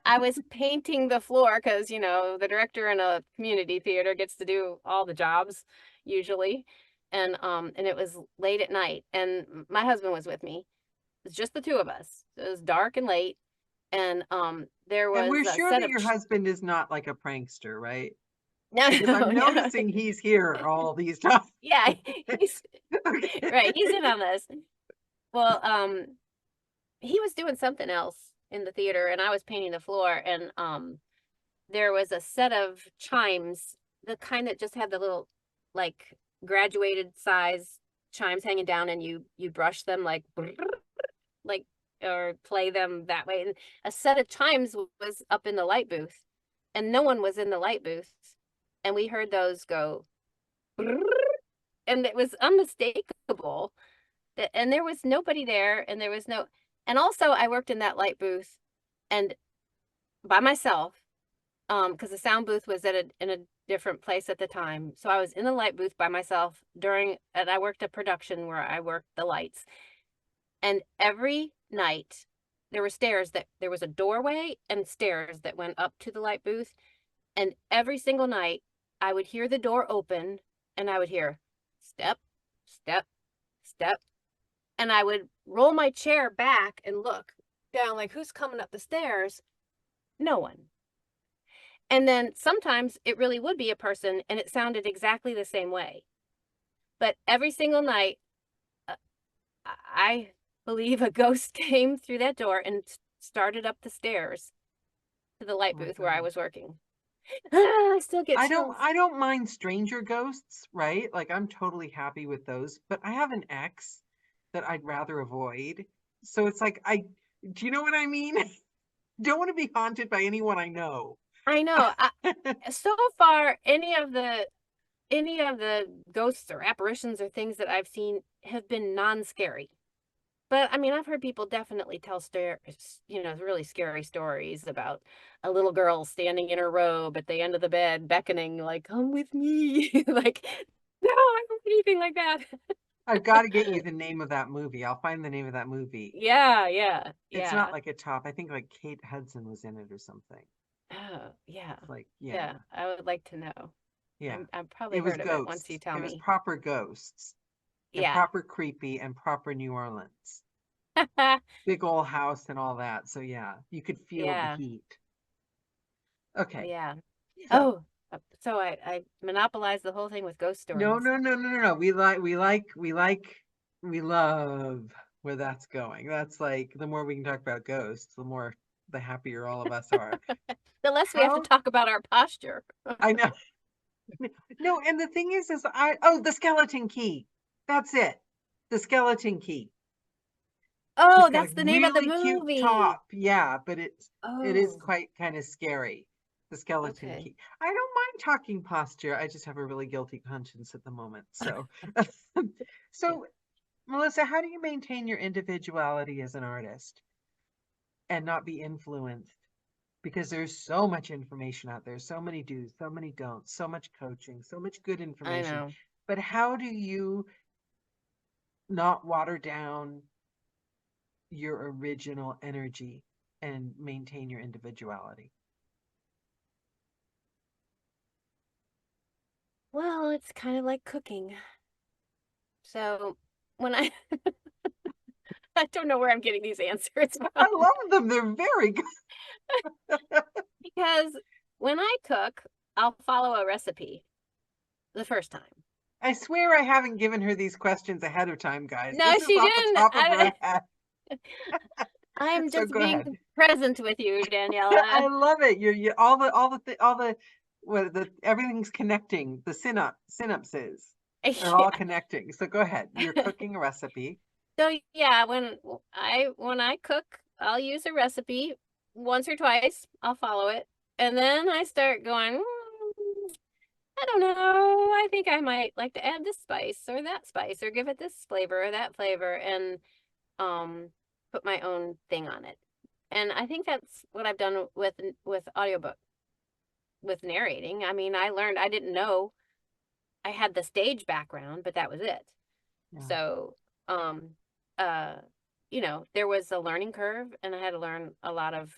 I was painting the floor because the director in a community theater gets to do all the jobs usually, and it was late at night, and my husband was with me. It was just the two of us. It was dark and late, and there And we're was a sure set that of your husband is not like a prankster, right? no, Because I'm no, noticing he's here all these times. yeah, he's Okay. right. He's in on this. Well, he was doing something else in the theater, and I was painting the floor, and there was a set of chimes, the kind that just had the little, like, graduated size chimes hanging down, and you brush them like or play them that way. And a set of chimes was up in the light booth, and no one was in the light booth, and we heard those go, and it was unmistakable. And there was nobody there, and there was no. And also, I worked in that light booth, and by myself, because the sound booth was in a different place at the time. So I was in the light booth by myself and I worked a production where I worked the lights. And every night there was a doorway and stairs that went up to the light booth. And every single night I would hear the door open and I would hear step, step, step. And I would roll my chair back and look down, like, who's coming up the stairs? No one. And then sometimes it really would be a person, and it sounded exactly the same way. But every single night, I believe a ghost came through that door and started up the stairs to the light booth where I was working. I still get chills. I don't mind stranger ghosts, right? Like, I'm totally happy with those, but I have an ex that I'd rather avoid. So it's like, do you know what I mean? Don't want to be haunted by anyone I know. I know. So far, any of the ghosts or apparitions or things that I've seen have been non-scary. But I mean, I've heard people definitely tell really scary stories about a little girl standing in her robe at the end of the bed, beckoning, like, "Come with me." Like, no, I don't want anything like that. I've got to get you the name of that movie. I'll find the name of that movie. Yeah. It's not like a top. I think like Kate Hudson was in it or something. Oh, yeah. It's like, Yeah, I would like to know. Yeah. I've probably It was heard of ghosts. it once you tell It me. was proper ghosts. And Yeah. proper creepy and proper New Orleans. Big old house and all that. So yeah, you could feel the heat. Okay. Yeah. So, so I monopolized the whole thing with ghost stories. No. We love where that's going. That's like, the more we can talk about ghosts, the happier all of us are. The less we have to talk about our posture. I know. No, and the thing is the skeleton key. That's it. The skeleton key. Oh, that's the name of the movie. Cute top. Yeah, but it is quite kind of scary. The skeleton key. I don't mind talking posture. I just have a really guilty conscience at the moment. So, Melissa, how do you maintain your individuality as an artist and not be influenced? Because there's so much information out there, so many do's, so many don'ts, so much coaching, so much good information. I know. But how do you not water down your original energy and maintain your individuality? Well, it's kind of like cooking. So when I don't know where I'm getting these answers from. I love them. They're very good. Because when I cook, I'll follow a recipe the first time. I swear I haven't given her these questions ahead of time, guys. No, this she is off didn't. The top of her head. I'm just being ahead. present with you, Daniela. I love it. You're everything's connecting. The synapses are all connecting. So go ahead. You're cooking a recipe. So yeah, when I cook, I'll use a recipe once or twice. I'll follow it, and then I start going, I don't know. I think I might like to add this spice or that spice, or give it this flavor or that flavor, and put my own thing on it. And I think that's what I've done with audiobook, with narrating. I mean, I didn't know I had the stage background, but that was it. Yeah. So, there was a learning curve, and I had to learn a lot of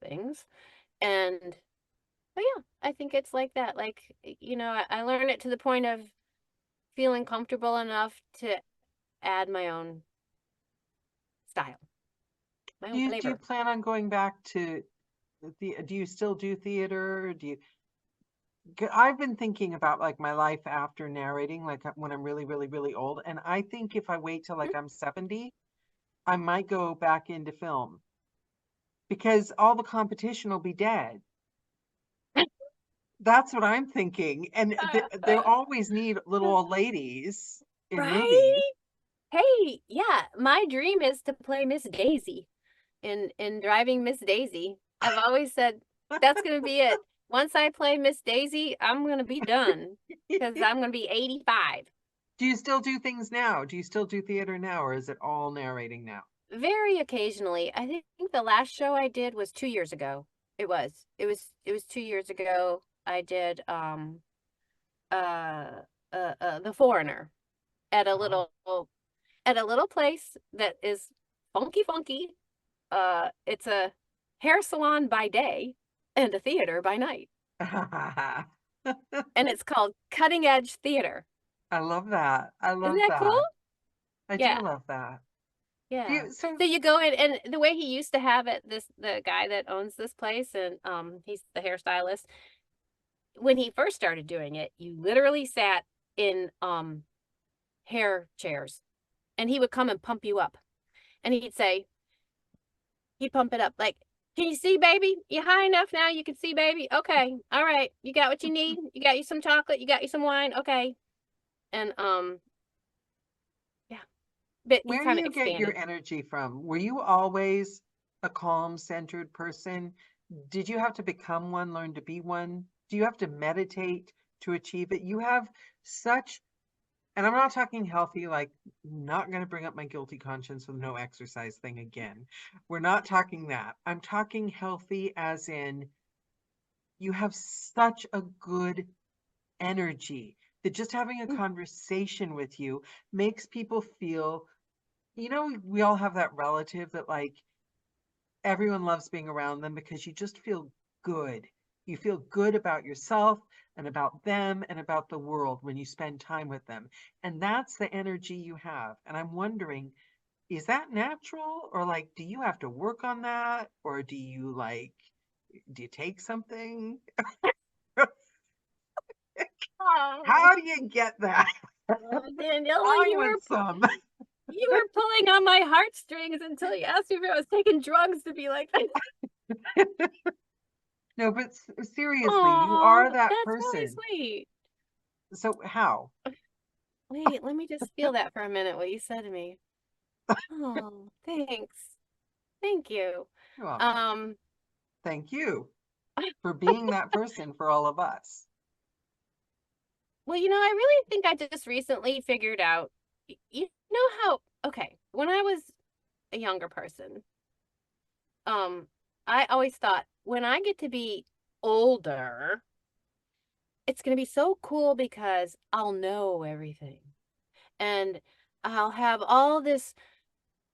things. But yeah, I think it's like that. Like, I learned it to the point of feeling comfortable enough to add my own style. Do you plan on going back to do you still do theater? I've been thinking about like my life after narrating, like when I'm really, really, really old. And I think if I wait till like I'm 70, I might go back into film, because all the competition will be dead. That's what I'm thinking. And they always need little old ladies in movies. Hey, yeah, my dream is to play Miss Daisy in Driving Miss Daisy. I've always said that's gonna be it. Once I play Miss Daisy, I'm gonna be done because I'm gonna be 85. Do you still do things now? Do you still do theater now, or is it all narrating now? Very occasionally. I think the last show I did was 2 years ago. It was 2 years ago. I did uh The Foreigner at a Oh. little place that is funky. It's a hair salon by day and a theater by night. And it's called Cutting Edge Theater. I love that. I Isn't love that cool? that. I do Yeah. love that. Do Yeah. you, so So you go in, and the way he used to have it, the guy that owns this place, and he's the hairstylist. When he first started doing it, you literally sat in hair chairs, and he would come and pump you up. And he'd pump it up like, "Can you see, baby? You high enough now? You can see, baby? Okay. All right. You got what you need? You got you some chocolate? You got you some wine? Okay." And yeah. But he where do kind of you get your expanded. energy from? Were you always a calm, centered person? Did you have to become one, learn to be one? Do you have to meditate to achieve it? You have such, and I'm not talking healthy, like, not going to bring up my guilty conscience with no exercise thing again. We're not talking that. I'm talking healthy as in you have such a good energy that just having a conversation with you makes people feel, we all have that relative that like everyone loves being around them because you just feel good. You feel good about yourself and about them and about the world when you spend time with them. And that's the energy you have. And I'm wondering, is that natural, or like, do you have to work on that? Or do you take something? Oh, How do you get that? Daniela, I want some. you were pulling on my heartstrings until you asked me if I was taking drugs to be like that. No, but seriously, you Oh, are that that's really person. sweet. So how? Wait, let me just feel that for a minute, what you said to me. Oh, thanks. Thank you. You're welcome. Um, Thank you for being that person for all of us. well, I really think I just recently figured out, you know how, okay, when I was a younger person, um, I always thought when I get to be older, it's going to be so cool because I'll know everything and I'll have all this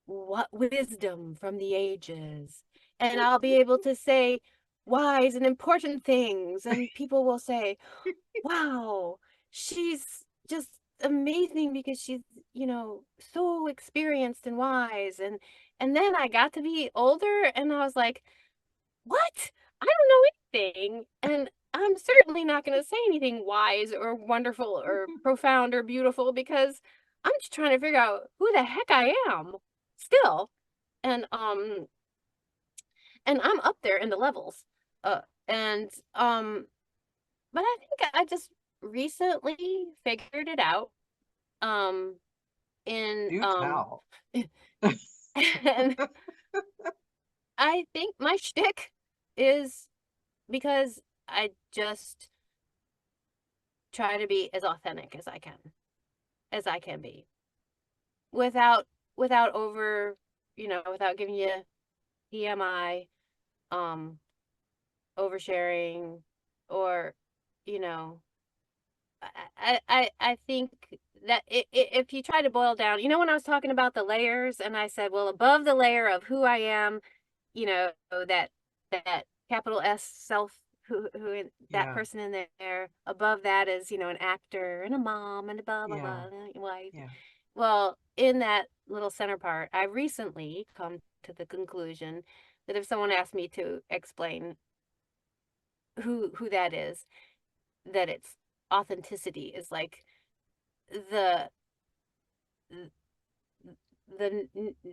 wisdom from the ages, and I'll be able to say wise and important things, and people will say, "Wow, she's just amazing because she's, so experienced and wise." And then I got to be older and I was like, "What? I don't know anything." And I'm certainly not going to say anything wise or wonderful or profound or beautiful because I'm just trying to figure out who the heck I am still. And I'm up there in the levels. And but I think I just recently figured it out. Um in Do tell. and I think my shtick is because I just try to be as authentic as I can be, without over, without giving you TMI, um, oversharing, or, you know, I think that if you try to boil down, when I was talking about the layers and I said, well, above the layer of who I am, that capital S self, who that Yeah, person in there, above that is, an actor and a mom and a blah blah yeah, blah, wife. yeah. Well, in that little center part, I recently come to the conclusion that if someone asked me to explain who that is, that it's authenticity is like the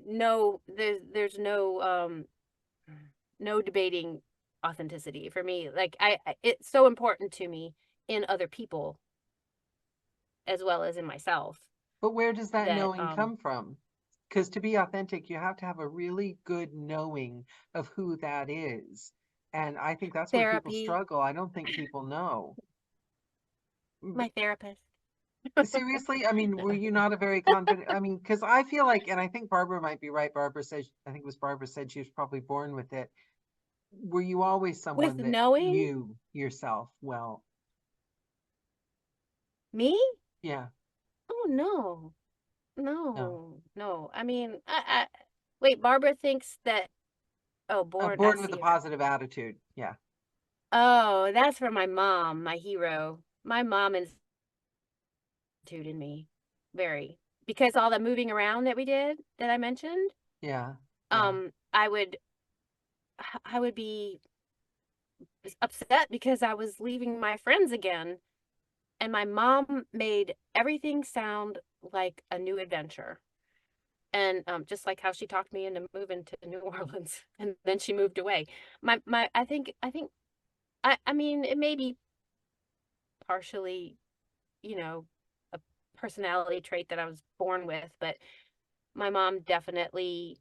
no, there's no debating authenticity for me. Like it's so important to me in other people as well as in myself. But where does that that knowing come from? Because to be authentic, you have to have a really good knowing of who that is. And I think that's where people therapy, struggle. I don't think people know. my therapist. Seriously, I mean, were you not a very confident? I mean, because I feel like, and I think Barbara might be right. Barbara said, I think it was Barbara said she was probably born with it. Were you always With someone that knowing knew yourself well? me? Yeah, Oh no. no. No. I mean, wait, Barbara thinks that, oh, born, I Born with a see her. positive attitude. Yeah. Oh, that's for my mom, my hero. My mom instituted in me very, because all the moving around that we did that I mentioned, Yeah. Yeah. I would be upset because I was leaving my friends again, and my mom made everything sound like a new adventure. And just like how she talked me into moving to New Orleans, and then she moved away. I mean, it may be partially, you know, a personality trait that I was born with, but my mom definitely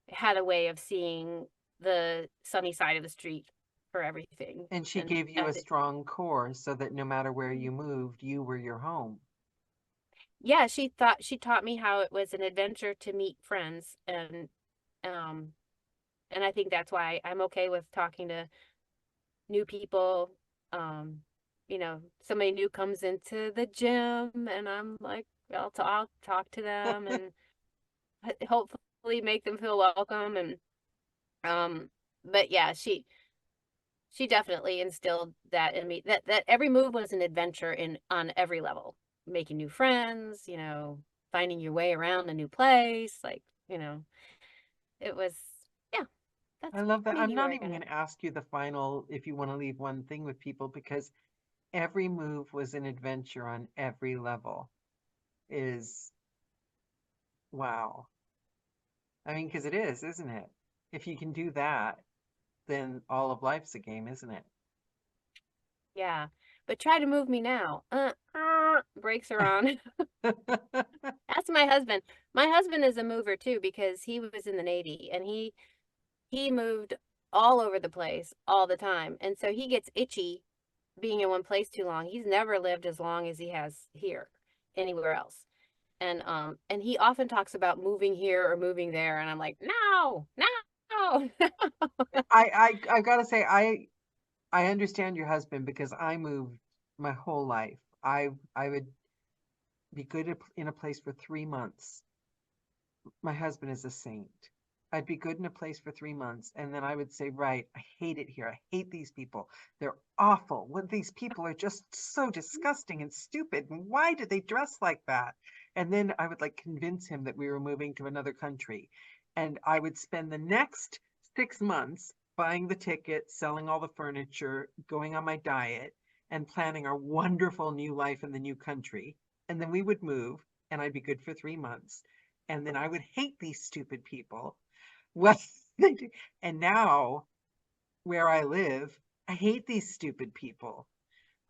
had a way of seeing the sunny side of the street for everything. And she And gave you a strong core so that no matter where you moved, you were your home. yeah, she taught me how it was an adventure to meet friends, um and I think that's why I'm okay with talking to new people. Um, somebody new comes into the gym, and I'm like, I'll talk to them and hopefully make them feel welcome. And um, but yeah, she definitely instilled that in me. That every move was an adventure in on every level, making new friends. Finding your way around a new place. Like, it was, yeah. That's I love that. I'm maybe where not I even got going it. to ask you the final, if you want to leave one thing with people, because every move was an adventure on every level. Is wow. I mean, because it is, isn't it? If you can do that, then all of life's a game, isn't it? Yeah, but try to move me now. Brakes are on. That's my husband. My husband is a mover too, because he was in the Navy, and he moved all over the place all the time. And so he gets itchy being in one place too long. He's never lived as long as he has here anywhere else. And he often talks about moving here or moving there, and I'm like, "No. No." I gotta say, I understand your husband because I moved my whole life. I would be good in a place for 3 months. My husband is a saint. I'd be good in a place for 3 months, and then I would say, right, I hate it here. I hate these people. They're awful. What these people are just so disgusting and stupid. And why did they dress like that? And then I would like convince him that we were moving to another country. And I would spend the next 6 months buying the ticket, selling all the furniture, going on my diet, and planning our wonderful new life in the new country. And then we would move, and I'd be good for 3 months, and then I would hate these stupid people. What they do. And now where I live, I hate these stupid people.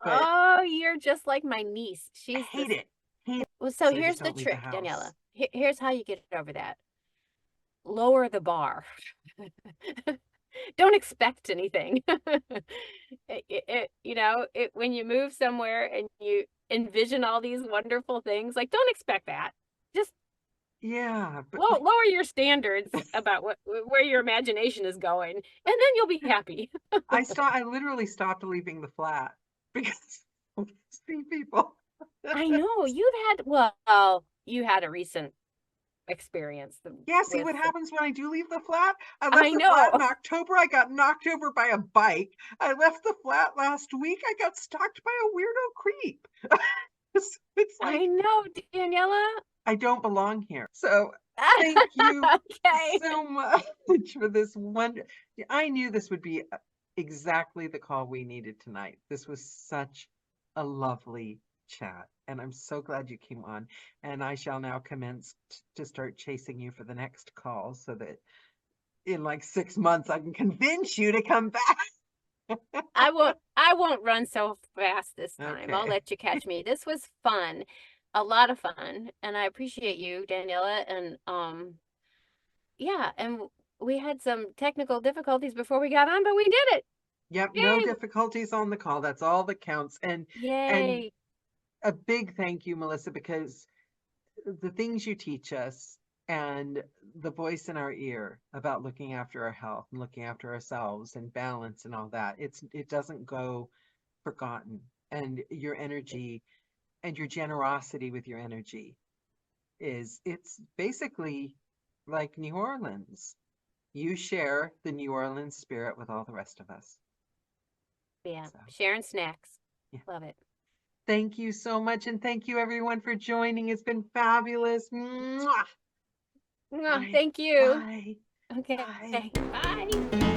But Oh, you're just like my niece. I She's hate this. it. Hate it. Well, so So I here's just the don't leave the trick, Daniela. house. Here's how you get over that. Lower the bar. Don't expect anything. When you move somewhere and you envision all these wonderful things, like, don't expect that. Just Yeah, but lower your standards about where your imagination is going, and then you'll be happy. I literally stopped leaving the flat because I see people. I know you had a recent experience Yeah, see with what happens when I do leave the flat? I left I the flat know. in October. I got knocked over by a bike. I left the flat last week. I got stalked by a weirdo creep. It's like, I know, Daniela. I don't belong here. So thank you Okay. so much for this wonder. I knew this would be exactly the call we needed tonight. This was such a lovely chat, and I'm so glad you came on. And I shall now commence to start chasing you for the next call so that in like 6 months I can convince you to come back. I won't run so fast this time. I'll Okay. let you catch me. This was fun. a lot of fun, and I appreciate you, Daniela, and yeah, and we had some technical difficulties before we got on, but we did it. Yep, Yay! no difficulties on the call. That's all that counts. And Yay! a big thank you, Melissa, because the things you teach us and the voice in our ear about looking after our health and looking after ourselves and balance and all that, it doesn't go forgotten. And your energy and your generosity with your energy it's basically like New Orleans. You share the New Orleans spirit with all the rest of us. Yeah, So, sharing snacks. yeah. Love it. Thank you so much, and thank you everyone for joining. It's been fabulous. Mwah! Thank you. Bye. Okay. Bye. Bye.